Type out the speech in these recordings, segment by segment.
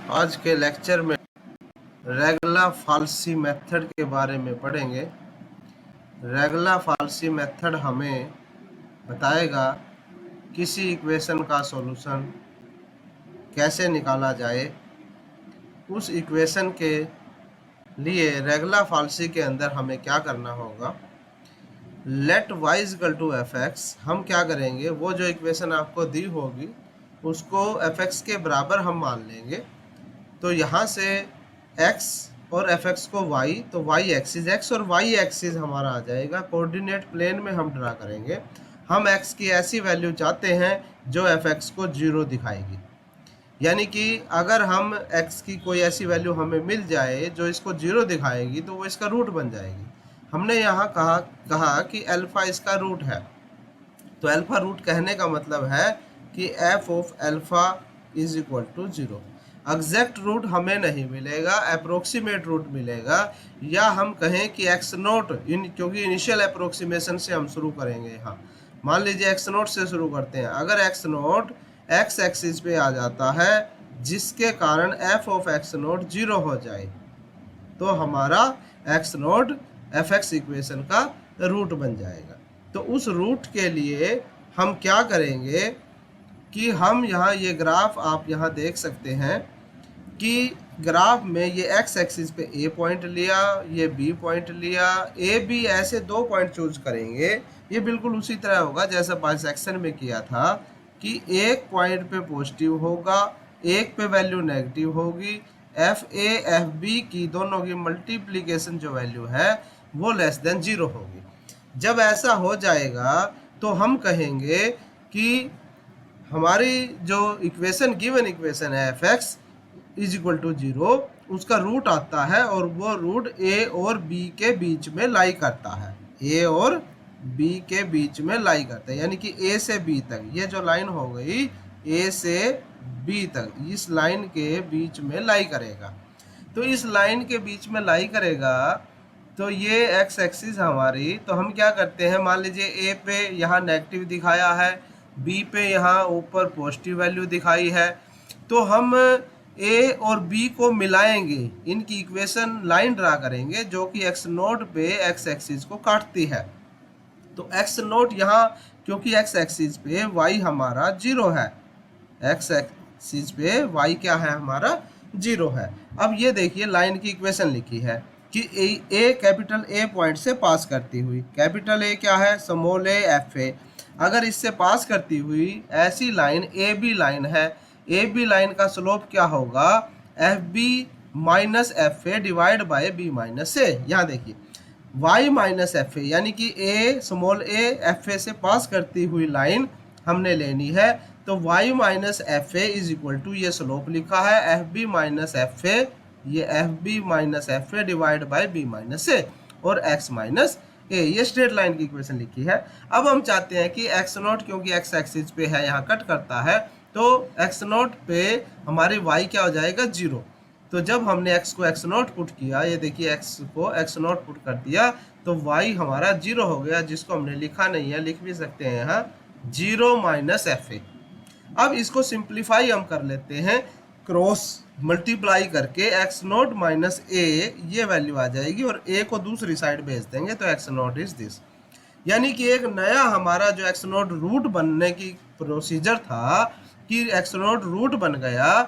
आज के लेक्चर में रेगुलर फाल्सी मेथड के बारे में पढ़ेंगे। रेगुलर फाल्सी मेथड हमें बताएगा किसी इक्वेशन का सॉल्यूशन कैसे निकाला जाए। उस इक्वेशन के लिए रेगुलर फाल्सी के अंदर हमें क्या करना होगा। Let y equal to f x, हम क्या करेंगे, वो जो इक्वेशन आपको दी होगी उसको एफ एक्स के बराबर हम मान लेंगे। तो यहाँ से x और एफ एक्स को y, तो y एक्सिस x और y एक्सिस हमारा आ जाएगा। कोऑर्डिनेट प्लेन में हम ड्रा करेंगे। हम x की ऐसी वैल्यू चाहते हैं जो एफ एक्स को 0 दिखाएगी, यानी कि अगर हम x की कोई ऐसी वैल्यू हमें मिल जाए जो इसको 0 दिखाएगी तो वो इसका रूट बन जाएगी। हमने यहाँ कहा कि अल्फा इसका रूट है, तो अल्फा रूट कहने का मतलब है कि f of alpha is equal to 0। Exact root हमें नहीं मिलेगा, अप्रोक्सीमेट रूट मिलेगा, या हम कहें कि एक्स नोट, क्योंकि इनिशियल अप्रोक्सीमेशन से हम शुरू करेंगे। यहाँ मान लीजिए एक्स नोट से शुरू करते हैं। अगर एक्स नोट एक्स एक्सिस पे आ जाता है जिसके कारण एफ ऑफ एक्स नोट 0 हो जाए, तो हमारा x note F x equation का रूट बन जाएगा। तो उस रूट के लिए हम क्या करेंगे कि हम यहाँ ये ग्राफ आप यहाँ देख सकते हैं कि ग्राफ में ये एक्स एक्सिस पे ए पॉइंट लिया, ये बी पॉइंट लिया, ए बी ऐसे दो पॉइंट चूज करेंगे। ये बिल्कुल उसी तरह होगा जैसा बाइसेक्शन में किया था कि एक पॉइंट पे पॉजिटिव होगा, एक पे वैल्यू नेगेटिव होगी। एफ ए एफ बी की दोनों की मल्टीप्लीकेशन जो वैल्यू है वो लेस देन 0 होगी। जब ऐसा हो जाएगा तो हम कहेंगे कि हमारी जो इक्वेशन गिवन इक्वेशन है f x is equal to 0, उसका रूट आता है और वो रूट ए और बी के बीच में लाई करता है। ए और बी के बीच में लाई करता है, यानी कि ए से बी तक, ये जो लाइन हो गई ए से बी तक, इस लाइन के बीच में लाई करेगा। तो इस लाइन के बीच में लाई करेगा तो ये एक्स एक्सिस हमारी, तो हम क्या करते हैं, मान लीजिए ए पे यहाँ नेगेटिव दिखाया है, बी पे यहाँ ऊपर पॉजिटिव वैल्यू दिखाई है, तो हम ए और बी को मिलाएंगे, इनकी इक्वेशन लाइन ड्रा करेंगे जो कि एक्स नोट पे एक्स एक्सिस को काटती है। तो एक्स नोट यहाँ, क्योंकि एक्स एक्सिस पे वाई हमारा 0 है, एक्स एक्सिस पे वाई क्या है हमारा 0 है। अब ये देखिए लाइन की इक्वेशन लिखी है कि ए कैपिटल ए पॉइंट से पास करती हुई, कैपिटल ए क्या है, स्मॉल ए एफ ए, अगर इससे पास करती हुई ऐसी लाइन ए बी लाइन है, ए बी लाइन का स्लोप क्या होगा, F B minus F A divide by B minus A. यहाँ देखिए y माइनस एफ ए, यानी कि ए स्मॉल ए एफ ए से पास करती हुई लाइन हमने लेनी है। तो y minus F A is equal to, ये स्लोप लिखा है, F B minus F A, ये F B minus F A divide by B minus A, और x माइनस ए, ये स्ट्रेट लाइन की इक्वेशन लिखी है। अब हम चाहते हैं कि x नोट, क्योंकि x एक्सिस पे है यहाँ कट करता है, तो x नोट पे हमारी y क्या हो जाएगा 0। तो जब हमने x को x नोट पुट किया, ये देखिए x को x नोट पुट कर दिया, तो y हमारा 0 हो गया, जिसको हमने लिखा नहीं है, लिख भी सकते हैं यहाँ 0 माइनस एफ ए। अब इसको सिंप्लीफाई हम कर लेते हैं, क्रॉस मल्टीप्लाई करके एक्स नोट माइनस ए, ये वैल्यू आ जाएगी और ए को दूसरी साइड भेज देंगे, तो एक्स नोट इज दिस। यानी कि एक नया हमारा जो एक्स नोट रूट बनने की प्रोसीजर था कि एक्स नोट रूट बन गया,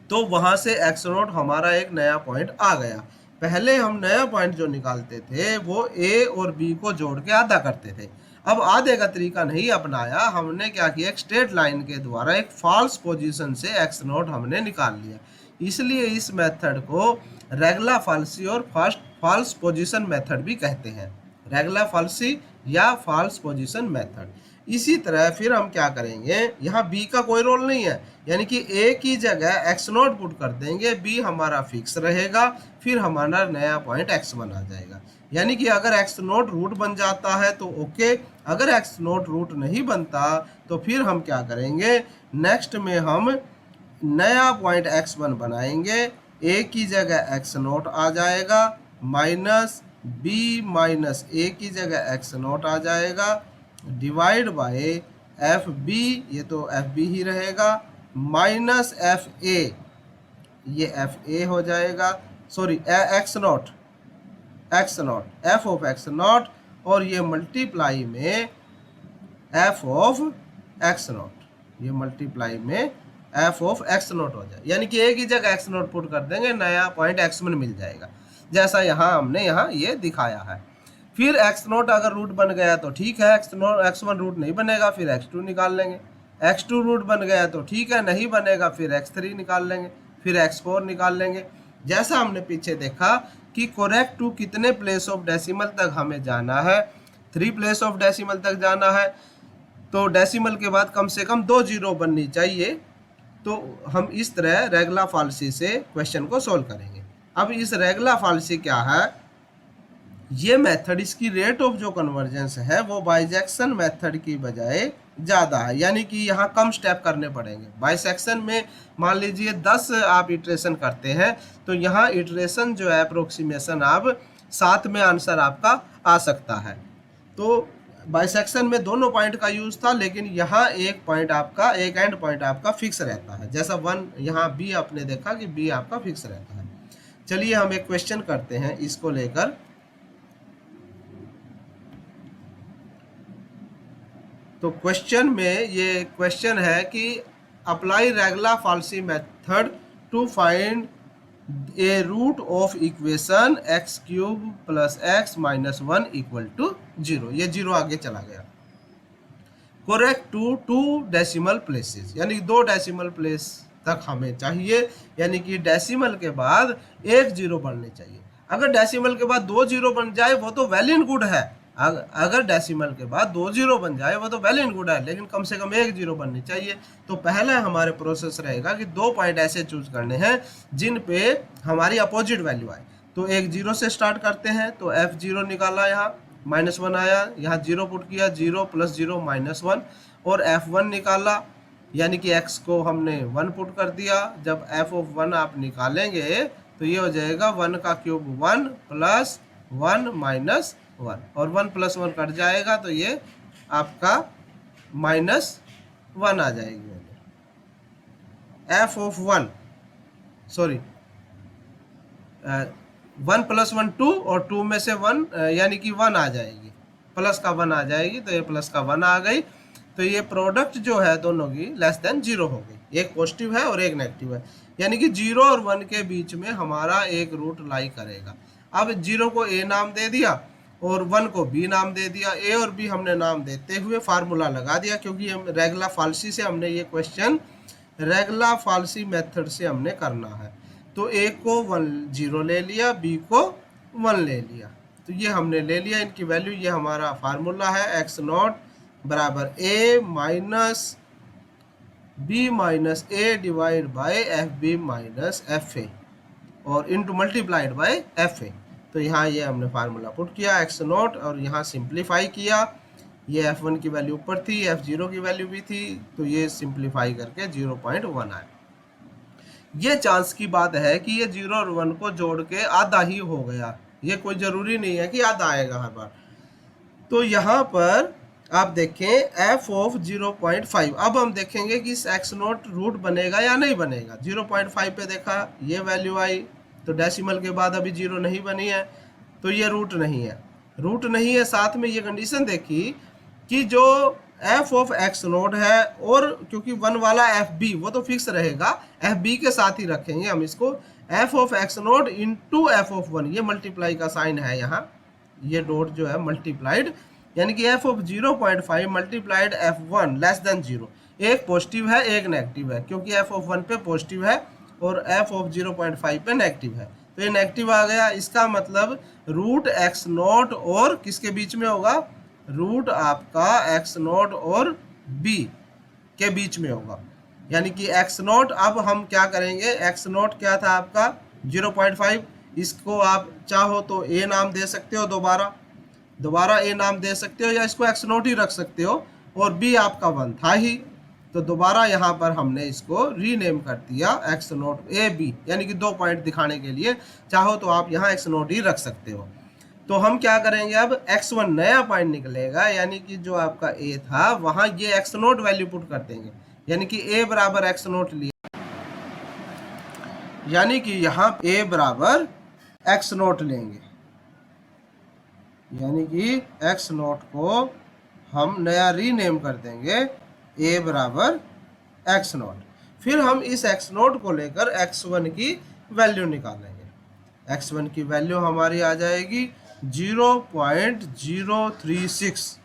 तो वहां से एक्स नोट हमारा एक नया पॉइंट आ गया। पहले हम नया पॉइंट जो निकालते थे वो ए और बी को जोड़ के आधा करते थे। अब आधे का तरीका नहीं अपनाया, हमने क्या किया, एक स्ट्रेट लाइन के द्वारा एक फॉल्स पोजीशन से एक्स नोट हमने निकाल लिया। इसलिए इस मेथड को रेगुलर फाल्सी और फॉल्स पोजीशन मेथड भी कहते हैं, रेगुलर फाल्सी या फॉल्स पोजीशन मेथड। इसी तरह फिर हम क्या करेंगे, यहाँ b का कोई रोल नहीं है, यानी कि a की जगह x नोट पुट कर देंगे, b हमारा फिक्स रहेगा, फिर हमारा नया पॉइंट x1 आ जाएगा। यानी कि अगर x नोट रूट बन जाता है तो ओके, अगर x नोट रूट नहीं बनता तो फिर हम क्या करेंगे, नेक्स्ट में हम नया पॉइंट x1 बनाएंगे, a की जगह x नोट आ जाएगा, माइनस b माइनस a की जगह x नोट आ जाएगा, डिवाइड बाय एफ बी, ये तो एफ बी ही रहेगा, माइनस एफ ए, ये एफ ए हो जाएगा, sorry x not F of x not, और ये मल्टीप्लाई में एफ ऑफ एक्स नॉट, ये मल्टीप्लाई में एफ ऑफ एक्स नॉट हो जाए, यानी कि एक ही जगह एक्स नॉट पुट कर देंगे, नया पॉइंट एक्स वन मिल जाएगा, जैसा यहाँ हमने यहाँ ये दिखाया है। फिर एक्स नॉट अगर रूट बन गया तो ठीक है, एक्स वन रूट नहीं बनेगा फिर एक्स टू निकाल लेंगे, एक्स टू रूट बन गया तो ठीक है, नहीं बनेगा फिर एक्स थ्री निकाल लेंगे, फिर एक्स फोर निकाल लेंगे। जैसा हमने पीछे देखा कि करेक्ट टू कितने प्लेस ऑफ डेसिमल तक हमें जाना है, 3 प्लेस ऑफ डेसिमल तक जाना है, तो डेसिमल के बाद कम से कम 2 जीरो बननी चाहिए। तो हम इस तरह रेगुलर फाल्सी से क्वेश्चन को सोल्व करेंगे। अब इस रेगुलर फाल्सी क्या है, ये मेथड, इसकी रेट ऑफ जो कन्वर्जेंस है वो बाइजेक्शन मेथड की बजाय ज़्यादा है, यानी कि यहाँ कम स्टेप करने पड़ेंगे। बाइसेक्शन में मान लीजिए 10 आप इटरेशन करते हैं, तो यहाँ इटरेशन जो है अप्रोक्सीमेशन आप 7 में आंसर आपका आ सकता है। तो बाइसेक्शन में दोनों पॉइंट का यूज था, लेकिन यहाँ एक पॉइंट आपका, एक एंड पॉइंट आपका फिक्स रहता है, जैसा 1 यहाँ बी आपने देखा कि बी आपका फिक्स रहता है। चलिए हम एक क्वेश्चन करते हैं इसको लेकर। तो क्वेश्चन में ये क्वेश्चन है कि apply regular falsi method to find a root of equation X cube plus X minus 1 equal to 0। ये 0 आगे चला गया। करेक्ट टू 2 डेसिमल प्लेसेस, यानी 2 डेसिमल प्लेस तक हमें चाहिए, यानी कि डेसिमल के बाद 1 जीरो बनने चाहिए। अगर डेसिमल के बाद 2 जीरो बन जाए वो तो वेल एंड गुड है, अगर डेसिमल के बाद 2 जीरो बन जाए वो तो वेल एंड गुड है, लेकिन कम से कम 1 जीरो बननी चाहिए। तो पहला हमारे प्रोसेस रहेगा कि 2 पॉइंट ऐसे चूज करने हैं जिन पे हमारी अपोजिट वैल्यू आए। तो एक जीरो से स्टार्ट करते हैं, तो एफ जीरो निकाला, यहाँ -1 आया, यहाँ जीरो पुट किया, 0 + 0 -1, और f1 निकाला, यानी कि x को हमने 1 पुट कर दिया। जब f ऑफ 1 आप निकालेंगे तो ये हो जाएगा 1 का क्यूब 1 + 1 - 1, और 1 + 1 कट जाएगा तो ये आपका -1 आ जाएगी। f ऑफ 1, सॉरी 1 + 1 2, और 2 में से 1 यानी कि 1 आ जाएगी, प्लस का 1 आ जाएगी, तो ये प्लस का 1 आ गई। तो ये प्रोडक्ट जो है दोनों की <0 हो गई, एक पॉजिटिव है और एक नेगेटिव है, यानी कि 0 और 1 के बीच में हमारा एक रूट लाई करेगा। अब 0 को a नाम दे दिया और 1 को b नाम दे दिया। a और b हमने नाम देते हुए फार्मूला लगा दिया, क्योंकि हम रेगुलर फाल्सी से हमने ये क्वेश्चन रेगुलर फाल्सी मेथड से हमने करना है। तो a को 1 0 ले लिया, b को 1 ले लिया, तो ये हमने ले लिया इनकी वैल्यू। ये हमारा फार्मूला है x0 बराबर a minus b minus a divide by fb minus fa और इनटू मल्टीप्लाइड बाय fa। तो यहाँ ये हमने फार्मूला पुट किया x0 और यहाँ सिंप्लीफाई किया। ये f1 की वैल्यू ऊपर थी, f0 की वैल्यू भी थी, तो ये सिंप्लीफाई करके 0.1 आया। ये चांस की बात है कि ये 0 और 1 को जोड़ के आधा ही हो गया, ये कोई ज़रूरी नहीं है कि आधा आएगा हर बार। तो यहाँ पर आप देखें f ऑफ 0.5। अब हम देखेंगे कि इस x0 रूट बनेगा या नहीं बनेगा। 0.5 पे देखा ये वैल्यू आई, तो डेसिमल के बाद अभी 0 नहीं बनी है, तो ये रूट नहीं है, रूट नहीं है। साथ में ये कंडीशन देखी कि जो f ऑफ x0 है, और क्योंकि 1 वाला fb वो तो फिक्स रहेगा, fb के साथ ही रखेंगे हम इसको। f of x0 into f of 1, ये मल्टीप्लाई का साइन है यहाँ, ये डॉट जो है मल्टीप्लाइड, यानी कि f ऑफ 0.5 मल्टीप्लाइड f1 < 0। एक पॉजिटिव है एक नेगेटिव है, क्योंकि f ऑफ 1 पे पॉजिटिव है और f ऑफ 0.5 पे नेगेटिव है, तो ये नेगेटिव आ गया। इसका मतलब रूट x0 और किसके बीच में होगा, रूट आपका x0 और b के बीच में होगा, यानी कि x0। अब हम क्या करेंगे, x0 क्या था आपका 0.5, इसको आप चाहो तो a नाम दे सकते हो, दोबारा a नाम दे सकते हो, या इसको x0 ही रख सकते हो, और b आपका 1 था ही, तो दोबारा यहाँ पर हमने इसको रीनेम कर दिया x0 ab, यानी कि 2 पॉइंट दिखाने के लिए, चाहो तो आप यहाँ x0 ही रख सकते हो। तो हम क्या करेंगे, अब x1 नया पॉइंट निकलेगा, यानी कि जो आपका a था वहाँ ये x0 वैल्यू पुट कर देंगे, यानी कि a बराबर x0 लिया। यानी कि यहाँ a बराबर एक्स नोट लेंगे, यानी कि एक्स नोट को हम नया रीनेम कर देंगे a बराबर एक्स नोट। फिर हम इस एक्स नोट को लेकर x1 की वैल्यू निकालेंगे। x1 की वैल्यू हमारी आ जाएगी 0.036।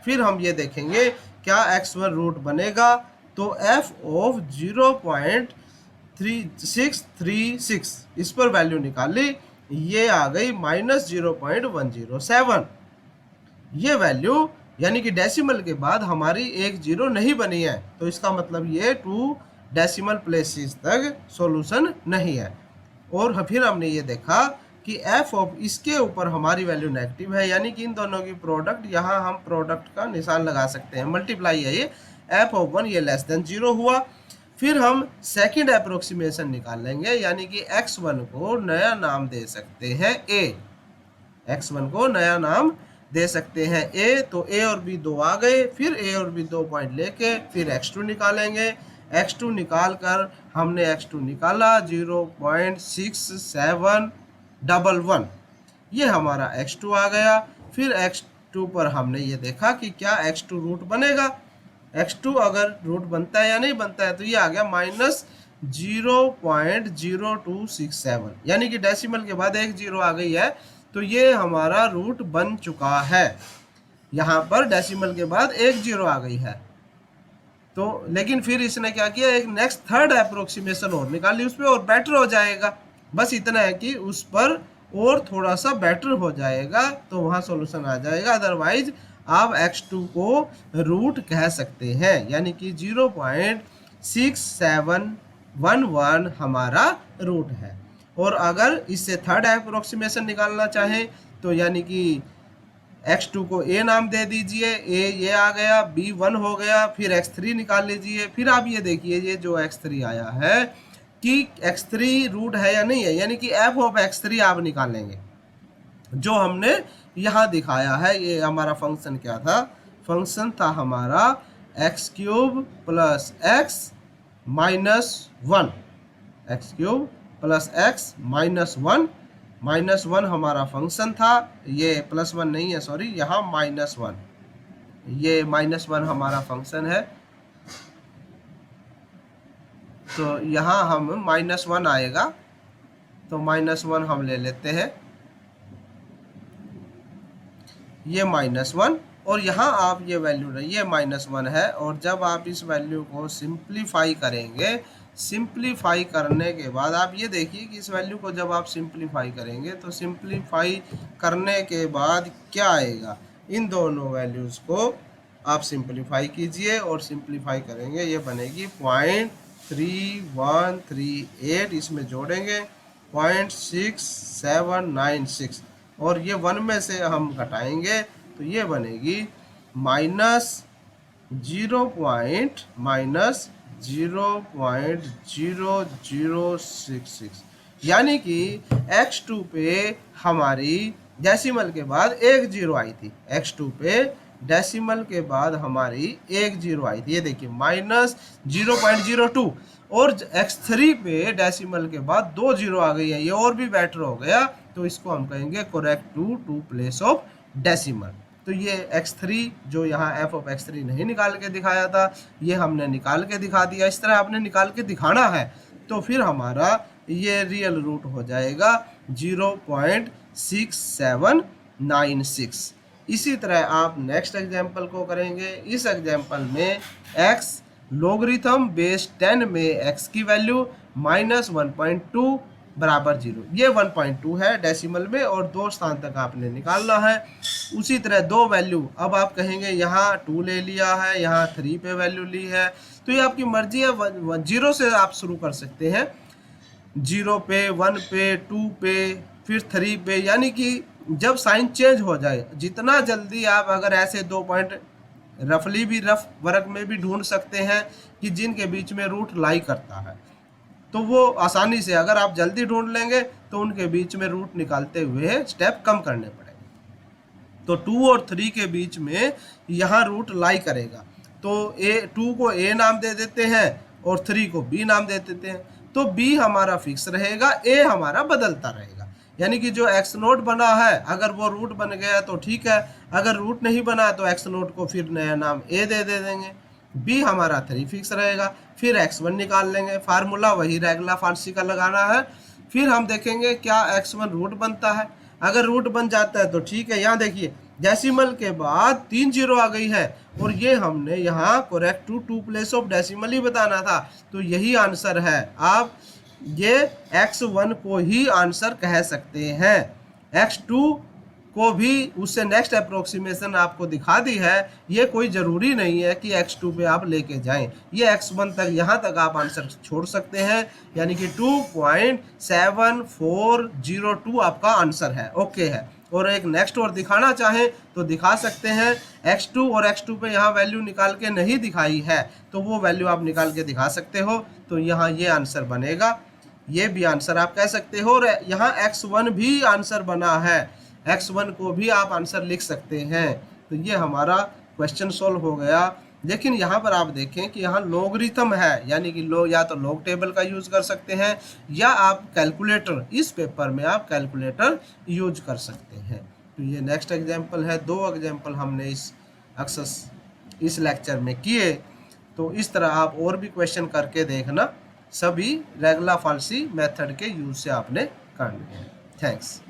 फिर हम ये देखेंगे क्या x1 रूट बनेगा, तो f ऑफ 0.3636 इस पर वैल्यू निकाली, ये आ गई -0.107। ये वैल्यू यानी कि डेसिमल के बाद हमारी एक जीरो नहीं बनी है, तो इसका मतलब ये 2 डेसिमल प्लेसेस तक सॉल्यूशन नहीं है। और फिर हमने ये देखा कि f ऑफ इसके ऊपर हमारी वैल्यू नेगेटिव है, यानी कि इन दोनों की प्रोडक्ट, यहाँ हम प्रोडक्ट का निशान लगा सकते हैं, मल्टीप्लाई है ये, f ऑफ 1 ये लेस देन 0 हुआ। फिर हम सेकंड अप्रोक्सीमेशन निकाल लेंगे, यानी कि x1 को नया नाम दे सकते हैं a, x1 को नया नाम दे सकते हैं a, तो a और b दो आ गए। फिर a और b 2 पॉइंट लेके फिर x2 निकालेंगे। x2 निकाल कर हमने x2 निकाला 0.6711, ये हमारा x2 आ गया। फिर x2 पर हमने ये देखा कि क्या x2 रूट बनेगा, x2 अगर रूट बनता है या नहीं बनता है, तो ये आ गया -0.0267, यानी कि डेसिमल के बाद एक जीरो आ गई है, तो ये हमारा रूट बन चुका है। यहाँ पर डेसिमल के बाद एक जीरो आ गई है, तो लेकिन फिर इसने क्या किया, एक नेक्स्ट थर्ड अप्रोक्सीमेशन और निकाली उस पर, और बेटर हो जाएगा। बस इतना है कि उस पर और थोड़ा सा बेटर हो जाएगा तो वहाँ सॉल्यूशन आ जाएगा, अदरवाइज आप x2 को रूट कह सकते हैं, यानी कि 0.6711 हमारा रूट है। और अगर इससे थर्ड अप्रोक्सीमेशन निकालना चाहें तो यानी कि x2 को a नाम दे दीजिए, a ये आ गया, b 1 हो गया, फिर x3 निकाल लीजिए। फिर आप ये देखिए ये जो x3 आया है कि x3 रूट है या नहीं है, यानी कि f ऑफ x3 आप निकालेंगे, जो हमने यहाँ दिखाया है। ये हमारा फंक्शन क्या था, फंक्शन था हमारा x³ plus x -1, x³ plus x -1, -1 हमारा फंक्शन था, ये +1 नहीं है, सॉरी, यहाँ -1, ये -1 हमारा फंक्शन है। तो यहाँ हम -1 आएगा, तो -1 हम ले लेते हैं, ये -1, और यहाँ आप ये वैल्यू ये -1 है। और जब आप इस वैल्यू को सिंप्लीफाई करेंगे, सिंप्लीफाई करने के बाद आप ये देखिए कि इस वैल्यू को जब आप सिंप्लीफाई करेंगे, तो सिंप्लीफाई करने के बाद क्या आएगा, इन दोनों वैल्यूज़ को आप सिंप्लीफाई कीजिए और सिंप्लीफाई करेंगे, ये बनेगी 0.3138, इसमें जोड़ेंगे 0.6796, और ये 1 में से हम घटाएंगे तो ये बनेगी -0.0066, यानी कि x2 पे हमारी डेसिमल के बाद एक जीरो आई थी, x2 पे डेसिमल के बाद हमारी एक जीरो आई थी, ये देखिए -0.02, और x3 पे डेसिमल के बाद 2 जीरो आ गई है, ये और भी बेटर हो गया, तो इसको हम कहेंगे correct to place of decimal. तो ये x3 जो यहाँ f ऑफ x3 नहीं निकाल के दिखाया था, ये हमने निकाल के दिखा दिया। इस तरह आपने निकाल के दिखाना है, तो फिर हमारा ये रियल रूट हो जाएगा 0.6796। इसी तरह आप नेक्स्ट एग्जाम्पल को करेंगे। इस एग्जाम्पल में x लोगरिथम बेस 10 में x की वैल्यू -1.2 बराबर 0, ये 1.2 है डेसिमल में, और 2 स्थान तक आपने निकालना है। उसी तरह दो वैल्यू, अब आप कहेंगे यहाँ 2 ले लिया है, यहाँ 3 पे वैल्यू ली है, तो ये आपकी मर्जी है, 0 से आप शुरू कर सकते हैं, 0 पे, 1 पे, 2 पे, फिर 3 पे, यानी कि जब साइन चेंज हो जाए, जितना जल्दी आप अगर ऐसे 2 पॉइंट रफली भी रफ वर्क में भी ढूंढ सकते हैं कि जिनके बीच में रूट लाई करता है, तो वो आसानी से अगर आप जल्दी ढूंढ लेंगे तो उनके बीच में रूट निकालते हुए स्टेप कम करने पड़ेंगे। तो 2 और 3 के बीच में यहाँ रूट लाई करेगा, तो 2 को a नाम दे देते हैं और 3 को b नाम दे देते हैं। तो बी हमारा फिक्स रहेगा, ए हमारा बदलता रहेगा। यानी कि जो एक्स नोट बना है अगर वो रूट बन गया तो ठीक है, अगर रूट नहीं बना तो एक्स नोट को फिर नया नाम ए दे देंगे। बी हमारा 3 फिक्स रहेगा। फिर x1 निकाल लेंगे, फार्मूला वही रेगुलर फाल्सी का लगाना है। फिर हम देखेंगे क्या x1 रूट बनता है, अगर रूट बन जाता है तो ठीक है। यहाँ देखिए डेसिमल के बाद 3 जीरो आ गई है और ये हमने यहाँ correct to place of decimal ही बताना था, तो यही आंसर है। आप ये x1 को ही आंसर कह सकते हैं। x2 को भी उससे नेक्स्ट अप्रोक्सीमेशन आपको दिखा दी है, ये कोई ज़रूरी नहीं है कि x2 पे आप लेके जाएं, ये x1 तक यहाँ तक आप आंसर छोड़ सकते हैं। यानी कि 2.7402 आपका आंसर है, ओके है। और एक नेक्स्ट और दिखाना चाहें तो दिखा सकते हैं। x2 और x2 पे यहाँ वैल्यू निकाल के नहीं दिखाई है तो वो वैल्यू आप निकाल के दिखा सकते हो, तो यहाँ ये आंसर बनेगा, ये भी आंसर आप कह सकते हो। और यहाँ x1 भी आंसर बना है, x1 को भी आप आंसर लिख सकते हैं। तो ये हमारा क्वेश्चन सॉल्व हो गया। लेकिन यहाँ पर आप देखें कि यहाँ लॉगरिथम है, यानी कि या तो लॉग टेबल का यूज़ कर सकते हैं या आप कैलकुलेटर, इस पेपर में आप कैलकुलेटर यूज कर सकते हैं। तो ये नेक्स्ट एग्जाम्पल है। 2 एग्जाम्पल हमने इस लेक्चर में किए। तो इस तरह आप और भी क्वेश्चन करके देखना, सभी रेगुलर फाल्सी मेथड के यूज से आपने करने हैं। थैंक्स।